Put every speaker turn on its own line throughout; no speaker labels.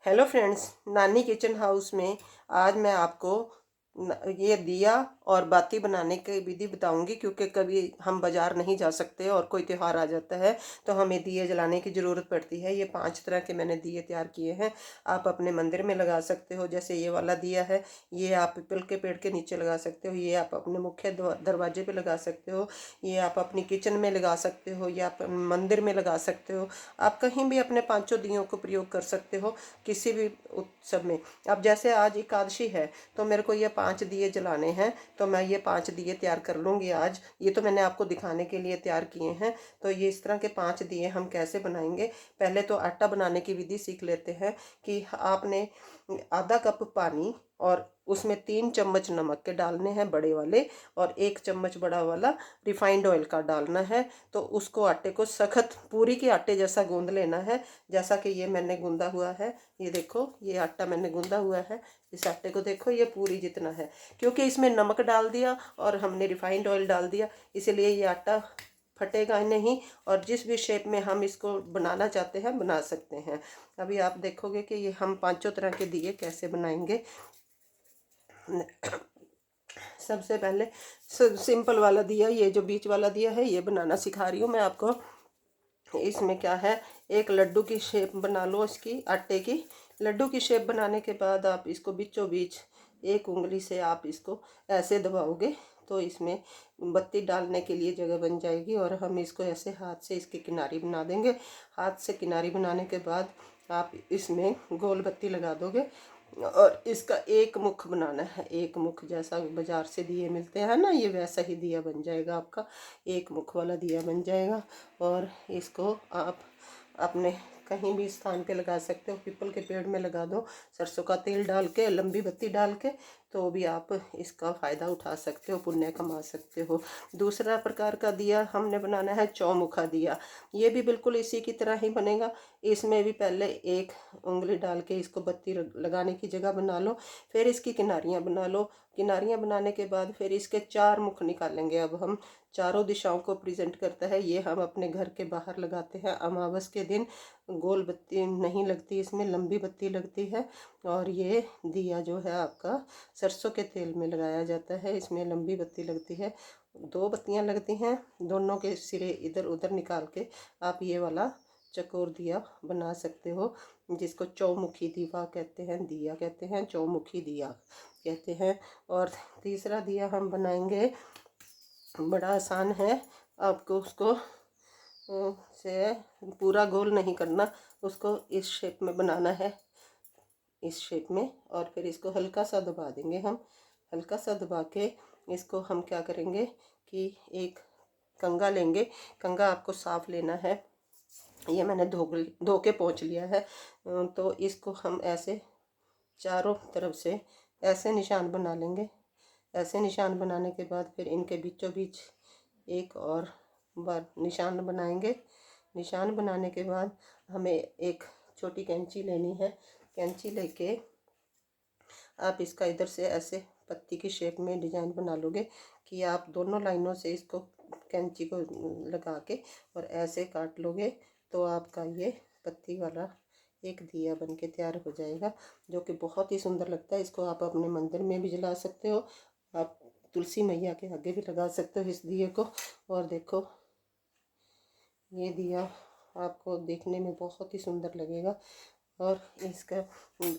Hello friends, नानी kitchen house में आज मैं आपको ये दिया और बाती बनाने की विधि बताऊंगी। क्योंकि कभी हम बाज़ार नहीं जा सकते और कोई त्यौहार आ जाता है तो हमें दिए जलाने की ज़रूरत पड़ती है। ये 5 तरह के मैंने दिए तैयार किए हैं। आप अपने मंदिर में लगा सकते हो, जैसे ये वाला दिया है, ये आप पीपल के पेड़ के नीचे लगा सकते हो, ये आप अपने मुख्य दरवाजे पे लगा सकते हो, ये आप अपनी किचन में लगा सकते हो, या आप मंदिर में लगा सकते हो। आप कहीं भी अपने पांचों दियों को प्रयोग कर सकते हो किसी भी उत्सव में। अब जैसे आज एकादशी है तो मेरे को ये 5 दिए जलाने हैं, तो मैं ये 5 दिए तैयार कर लूँगी आज। ये तो मैंने आपको दिखाने के लिए तैयार किए हैं। तो ये इस तरह के 5 दिए हम कैसे बनाएंगे। पहले तो आटा बनाने की विधि सीख लेते हैं कि आपने आधा कप पानी और उसमें 3 चम्मच नमक के डालने हैं बड़े वाले, और 1 चम्मच बड़ा वाला रिफाइंड ऑयल का डालना है। तो उसको आटे को सख्त पूरी के आटे जैसा गूंद लेना है, जैसा कि ये मैंने गूंदा हुआ है। ये देखो, ये आटा मैंने गूंदा हुआ है। इस आटे को देखो, ये पूरी जितना है, क्योंकि इसमें नमक डाल दिया और हमने रिफाइंड ऑयल डाल दिया, इसलिए ये आटा फटेगा नहीं और जिस भी शेप में हम इसको बनाना चाहते हैं बना सकते हैं। अभी आप देखोगे कि ये हम पांचों तरह के दिए कैसे बनाएंगे। सबसे पहले सिंपल वाला दिया, ये जो बीच वाला दिया है, ये बनाना सिखा रही हूँ मैं आपको। इसमें क्या है, एक लड्डू की शेप बना लो इसकी, आटे की। लड्डू की शेप बनाने के बाद आप इसको बीचों बीच एक उंगली से आप इसको ऐसे दबाओगे तो इसमें बत्ती डालने के लिए जगह बन जाएगी। और हम इसको ऐसे हाथ से इसकी किनारी बना देंगे। हाथ से किनारी बनाने के बाद आप इसमें गोल बत्ती लगा दोगे और इसका एक मुख बनाना है। एक मुख जैसा बाजार से दिए मिलते हैं ना, ये वैसा ही दिया बन जाएगा आपका। एक मुख वाला दिया बन जाएगा। और इसको आप अपने कहीं भी स्थान पे लगा सकते हो। पीपल के पेड़ में लगा दो, सरसों का तेल डाल के, लंबी बत्ती डाल के, तो भी आप इसका फ़ायदा उठा सकते हो, पुण्य कमा सकते हो। दूसरा प्रकार का दिया हमने बनाना है चौमुखा दिया। ये भी बिल्कुल इसी की तरह ही बनेगा। इसमें भी पहले एक उंगली डाल के इसको बत्ती लगाने की जगह बना लो, फिर इसकी किनारियाँ बना लो। किनारियाँ बनाने के बाद फिर इसके 4 मुख निकालेंगे। अब हम चारों दिशाओं को प्रेजेंट करता है। ये हम अपने घर के बाहर लगाते हैं अमावस के दिन। गोल बत्ती नहीं लगती, इसमें लंबी बत्ती लगती है। और ये दिया जो है आपका सरसों के तेल में लगाया जाता है, इसमें लंबी बत्ती लगती है। 2 बत्तियां लगती हैं, दोनों के सिरे इधर उधर निकाल के आप ये वाला चकोर दिया बना सकते हो, जिसको चौमुखी दीवा कहते हैं, दिया कहते हैं, चौमुखी दिया कहते हैं। और तीसरा दिया हम बनाएंगे, बड़ा आसान है। आपको उसको से पूरा गोल नहीं करना, उसको इस शेप में बनाना है, इस शेप में। और फिर इसको हल्का सा दबा देंगे हम। हल्का सा दबा के इसको हम क्या करेंगे कि एक कंघा लेंगे। कंघा आपको साफ लेना है। ये मैंने धो के पोंछ लिया है। तो इसको हम ऐसे चारों तरफ से ऐसे निशान बना लेंगे। ऐसे निशान बनाने के बाद फिर इनके बीचों बीच एक और बार निशान बनाएंगे। निशान बनाने के बाद हमें एक छोटी कैंची लेनी है। कैंची लेके आप इसका इधर से ऐसे पत्ती की शेप में डिजाइन बना लोगे कि आप दोनों लाइनों से इसको कैंची को लगा के और ऐसे काट लोगे, तो आपका ये पत्ती वाला एक दिया बन के तैयार हो जाएगा, जो कि बहुत ही सुंदर लगता है। इसको आप अपने मंदिर में भी जला सकते हो, आप तुलसी मैया के आगे भी लगा सकते हो इस दिए को। और देखो, ये दिया आपको देखने में बहुत ही सुंदर लगेगा। और इसका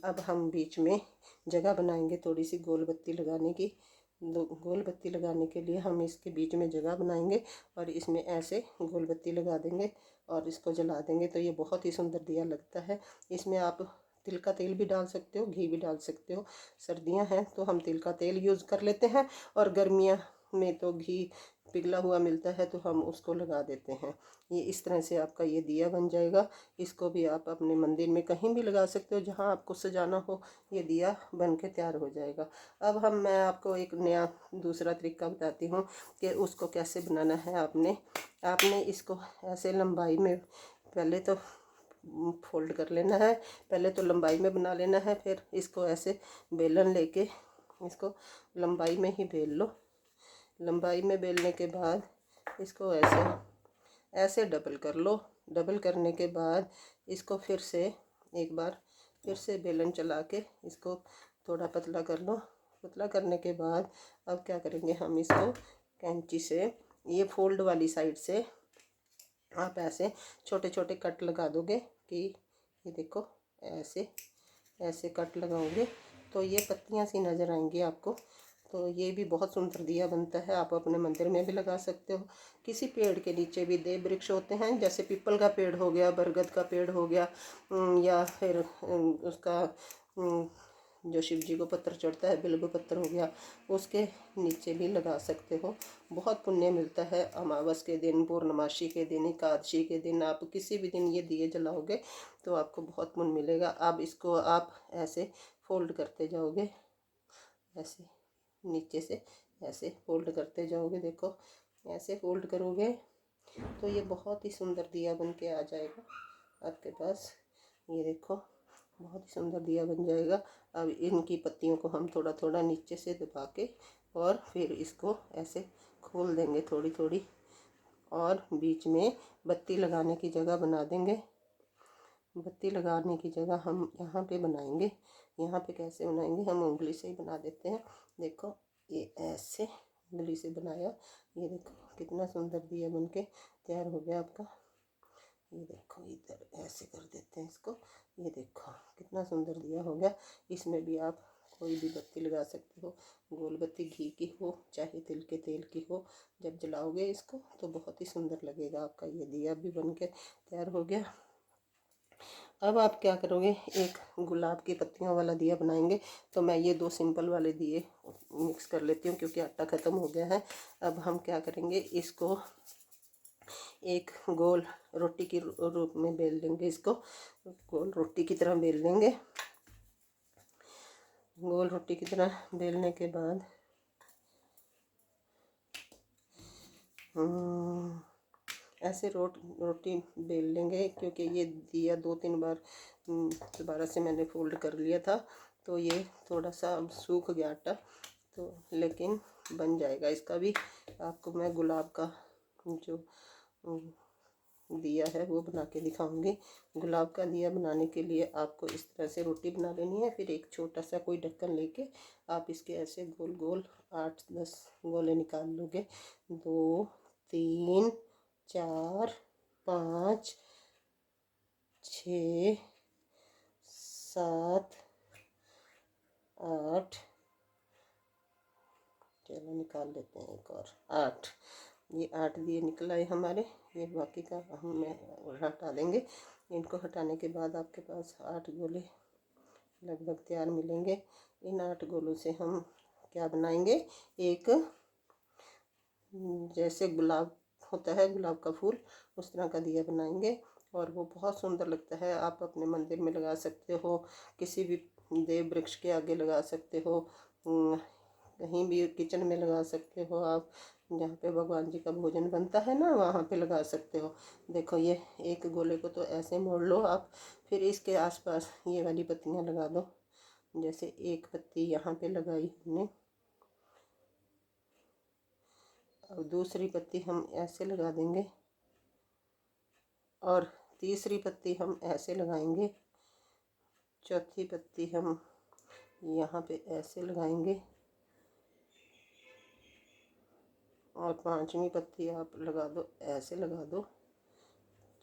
अब हम बीच में जगह बनाएंगे थोड़ी सी गोल बत्ती लगाने की। गोल बत्ती लगाने के लिए हम इसके बीच में जगह बनाएंगे और इसमें ऐसे गोल बत्ती लगा देंगे और इसको जला देंगे, तो ये बहुत ही सुंदर दिया लगता है। इसमें आप तिल का तेल भी डाल सकते हो, घी भी डाल सकते हो। सर्दियां हैं तो हम तिल का तेल यूज़ कर लेते हैं, और गर्मियां में तो घी पिघला हुआ मिलता है तो हम उसको लगा देते हैं। ये इस तरह से आपका ये दिया बन जाएगा। इसको भी आप अपने मंदिर में कहीं भी लगा सकते हो जहाँ आपको सजाना हो, ये दिया बन के तैयार हो जाएगा। अब मैं आपको एक नया दूसरा तरीका बताती हूँ कि उसको कैसे बनाना है। आपने इसको ऐसे लंबाई में पहले तो फोल्ड कर लेना है। पहले तो लंबाई में बना लेना है, फिर इसको ऐसे बेलन लेके इसको लंबाई में ही बेल लो। लंबाई में बेलने के बाद इसको ऐसे ऐसे डबल कर लो। डबल करने के बाद इसको फिर से एक बार फिर से बेलन चला के इसको थोड़ा पतला कर लो। पतला करने के बाद अब क्या करेंगे, हम इसको कैंची से ये फोल्ड वाली साइड से आप ऐसे छोटे छोटे कट लगा दोगे कि ये देखो ऐसे ऐसे कट लगाओगे तो ये पत्तियां सी नज़र आएंगी आपको। तो ये भी बहुत सुंदर दिया बनता है। आप अपने मंदिर में भी लगा सकते हो, किसी पेड़ के नीचे भी। देव वृक्ष होते हैं जैसे पीपल का पेड़ हो गया, बरगद का पेड़ हो गया, या फिर उसका जो शिव जी को पत्थर चढ़ता है बिल्व पत्थर हो गया, उसके नीचे भी लगा सकते हो। बहुत पुण्य मिलता है। अमावस के दिन, पूर्णमासी के दिन, एकादशी के दिन आप किसी भी दिन ये दिए जलाओगे तो आपको बहुत पुण्य मिलेगा। अब इसको आप ऐसे फोल्ड करते जाओगे, ऐसे नीचे से ऐसे फोल्ड करते जाओगे। देखो ऐसे फोल्ड करोगे तो ये बहुत ही सुंदर दिया बन के आ जाएगा आपके पास। ये देखो बहुत ही सुंदर दिया बन जाएगा। अब इनकी पत्तियों को हम थोड़ा थोड़ा नीचे से दबा के और फिर इसको ऐसे खोल देंगे थोड़ी थोड़ी, और बीच में बत्ती लगाने की जगह बना देंगे। बत्ती लगाने की जगह हम यहाँ पे बनाएंगे। यहाँ पे कैसे बनाएंगे, हम उंगली से ही बना देते हैं। देखो ये ऐसे उंगली से बनाया, ये देखो कितना सुंदर दिया बन के तैयार हो गया आपका। ये देखो इधर ऐसे कर देते हैं इसको। ये देखो कितना सुंदर दिया हो गया। इसमें भी आप कोई भी बत्ती लगा सकते हो, गोल बत्ती घी की हो चाहे तिल के तेल की हो। जब जलाओगे इसको तो बहुत ही सुंदर लगेगा आपका। ये दिया भी बन के तैयार हो गया। अब आप क्या करोगे, एक गुलाब की पत्तियों वाला दिया बनाएंगे। तो मैं ये दो सिंपल वाले दिए मिक्स कर लेती हूँ क्योंकि आटा ख़त्म हो गया है। अब हम क्या करेंगे, इसको एक गोल रोटी की रूप में बेल लेंगे। इसको गोल रोटी की तरह बेल लेंगे। गोल रोटी की तरह बेलने के बाद ऐसे रोटी बेल लेंगे। क्योंकि ये दिया 2-3 बार दोबारा से मैंने फोल्ड कर लिया था तो ये थोड़ा सा अब सूख गया आटा, तो लेकिन बन जाएगा। इसका भी आपको मैं गुलाब का जो दिया है वो बना के दिखाऊंगी। गुलाब का दिया बनाने के लिए आपको इस तरह से रोटी बना लेनी है। फिर एक छोटा सा कोई ढक्कन लेके आप इसके ऐसे गोल गोल 8-10 गोले निकाल लोगे। 2 3 4 5 6 7 8, चलो निकाल लेते हैं एक और 8। ये 8 दिए निकल आए हमारे। ये बाकी का हम हटा देंगे। इनको हटाने के बाद आपके पास 8 गोले लगभग तैयार मिलेंगे। इन 8 गोलों से हम क्या बनाएंगे, एक जैसे गुलाब होता है, गुलाब का फूल, उस तरह का दिया बनाएंगे। और वो बहुत सुंदर लगता है। आप अपने मंदिर में लगा सकते हो, किसी भी देव वृक्ष के आगे लगा सकते हो, कहीं भी किचन में लगा सकते हो। आप जहाँ पे भगवान जी का भोजन बनता है ना, वहाँ पे लगा सकते हो। देखो ये एक गोले को तो ऐसे मोड़ लो आप, फिर इसके आसपास ये वाली पत्तियाँ लगा दो। जैसे एक पत्ती यहाँ पे लगाई हमने, अब दूसरी पत्ती हम ऐसे लगा देंगे और तीसरी पत्ती हम ऐसे लगाएंगे। चौथी पत्ती हम यहाँ पे ऐसे लगाएंगे और 5वीं पत्ती आप लगा दो, ऐसे लगा दो।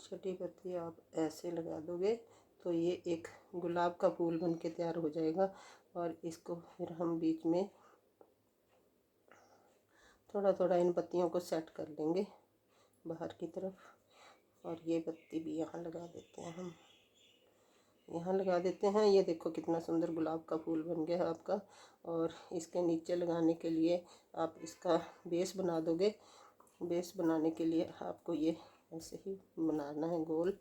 छठी पत्ती आप ऐसे लगा दोगे तो ये एक गुलाब का फूल बन के तैयार हो जाएगा। और इसको फिर हम बीच में थोड़ा थोड़ा इन पत्तियों को सेट कर लेंगे बाहर की तरफ। और ये पत्ती भी यहाँ लगा देते हैं, हम यहाँ लगा देते हैं। ये देखो कितना सुंदर गुलाब का फूल बन गया है आपका। और इसके नीचे लगाने के लिए आप इसका बेस बना दोगे। बेस बनाने के लिए आपको ये ऐसे ही बनाना है, गोल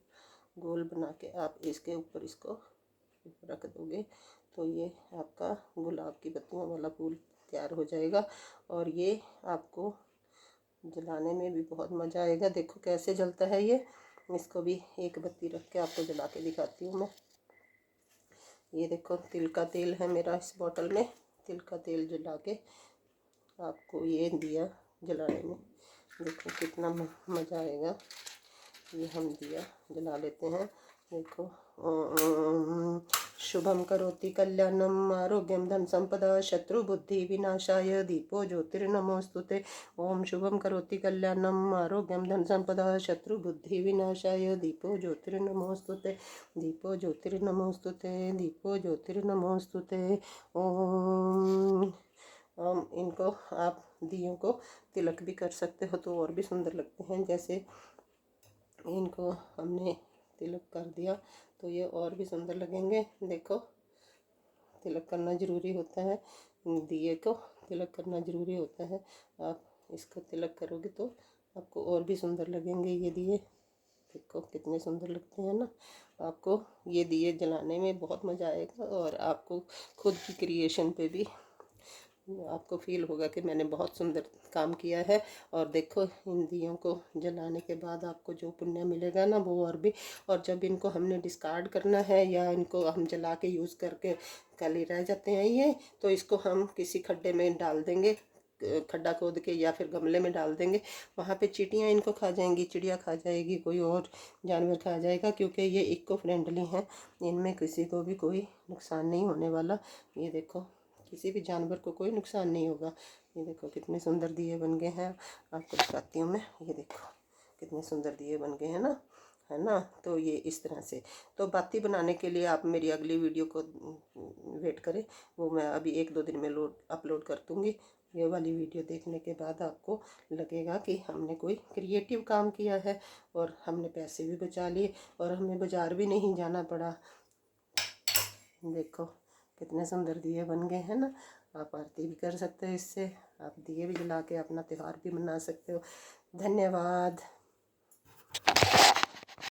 गोल बना के आप इसके ऊपर इसको रख दोगे तो ये आपका गुलाब की पत्तियों वाला फूल तैयार हो जाएगा। और ये आपको जलाने में भी बहुत मज़ा आएगा। देखो कैसे जलता है ये। इसको भी एक बत्ती रख के आपको जला के दिखाती हूँ मैं। ये देखो तिल का तेल है मेरा इस बोतल में। तिल का तेल जला के आपको ये दिया जलाने में देखो कितना मज़ा आएगा। ये हम दिया जला लेते हैं। देखो ओम शुभम करोति कल्याणम आरोग्यम धन संपदा शत्रु बुद्धि विनाशाय दीपो ज्योतिर्नमोस्तुते। ओम शुभम करोति कल्याणम आरोग्यम धन संपदा शत्रु बुद्धि विनाशाय दीपो ज्योतिर्नमोस्तुते। दीपो ज्योतिर्नमोस्तुते। दीपो ज्योतिर्नमोस्तुते। ओम इनको आप दियों को तिलक भी कर सकते हो तो और भी सुंदर लगते हैं। जैसे इनको हमने तिलक कर दिया तो ये और भी सुंदर लगेंगे। देखो तिलक करना ज़रूरी होता है, दिए को तिलक करना ज़रूरी होता है। आप इसको तिलक करोगे तो आपको और भी सुंदर लगेंगे ये दिए। देखो कितने सुंदर लगते हैं ना। आपको ये दिए जलाने में बहुत मज़ा आएगा और आपको खुद की क्रिएशन पे भी आपको फील होगा कि मैंने बहुत सुंदर काम किया है। और देखो इन दियों को जलाने के बाद आपको जो पुण्य मिलेगा ना वो और भी। और जब इनको हमने डिस्कार्ड करना है या इनको हम जला के यूज़ करके खाली रह जाते हैं ये, तो इसको हम किसी खड्डे में डाल देंगे, खड्डा खोद के या फिर गमले में डाल देंगे। वहाँ पे चींटियाँ इनको खा जाएंगी, चिड़िया खा जाएगी, कोई और जानवर खा जाएगा, क्योंकि ये इको फ्रेंडली हैं। इनमें किसी को भी कोई नुकसान नहीं होने वाला। ये देखो किसी भी जानवर को कोई नुकसान नहीं होगा। ये देखो कितने सुंदर दिए बन गए हैं। आपको दिखाती हूँ मैं। ये देखो कितने सुंदर दिए बन गए हैं ना, है ना। तो ये इस तरह से। तो बाती बनाने के लिए आप मेरी अगली वीडियो को वेट करें, वो मैं अभी 1-2 दिन में अपलोड कर दूँगी। ये वाली वीडियो देखने के बाद आपको लगेगा कि हमने कोई क्रिएटिव काम किया है और हमने पैसे भी बचा लिए और हमें बाज़ार भी नहीं जाना पड़ा। देखो कितने सुंदर दिए बन गए हैं ना। आप आरती भी कर सकते हो इससे, आप दिए भी जला के अपना त्यौहार भी मना सकते हो। धन्यवाद।